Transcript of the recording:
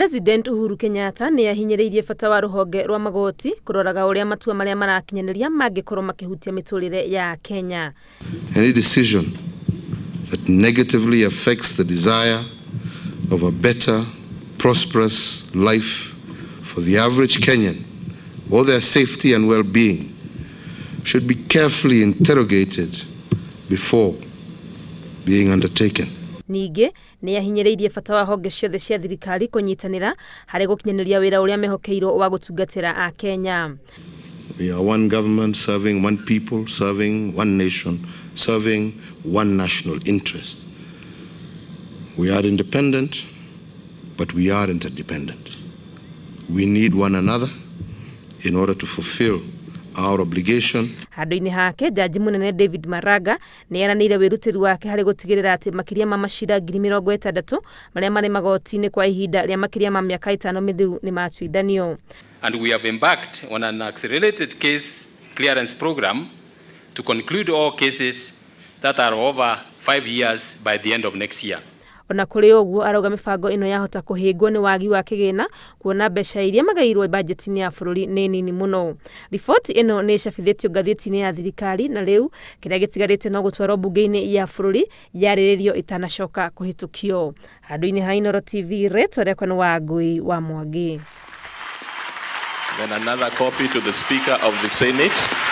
President Uhuru Kenyatta ni ahinyiriirie bata wa ruhonge rwa magoti kuroraga uria matua maria marakinyanĩria mangikorwo makihutia miturire ya Kenya. Any decision that negatively affects the desire of a better, prosperous life for the average Kenyan or their safety and well-being should be carefully interrogated before being undertaken. Ningĩ ni ahinyiriirie bata wa honge ciothe cia thirikari kunyitanira harĩ gukinyanĩria wĩra ũrĩa mehokeirwo wa gutungatĩra a Kenya. We are one government serving one people, serving one nation, serving one national interest. We are independent, but we are interdependent. We need one another in order to fulfill our obligation. Handu-inĩ hake jaji munene David Maraga ni eranĩire wĩrutĩri wake harĩ gutigĩrĩra atĩ makĩria ma macira 60,000 marĩa marĩ magoti-inĩ kwa ihinda rĩa makĩria ma mĩaka 5 mĩthiru ni matuithanio. And we have embarked on an accelerated case clearance program to conclude all cases that are over 5 years by the end of next year. Ona kuri uguo arauga mibango ino yahota kuhingwo ni wagi wa kigina kuona mbeca iria magairwo budget-ini ya bururi ni nini muno. Report ino ni cabithitio ngathĩti-ini ya thirikari na riu kiria gitigarite no gutwarwo bunge-ini ya bururi yarĩrĩrio itanacoka kuhitukio. Handu-ini ha Inooro TV retwa rĩakwa ni Wangui wa Mwangi. Then another copy to the Speaker of the Senate.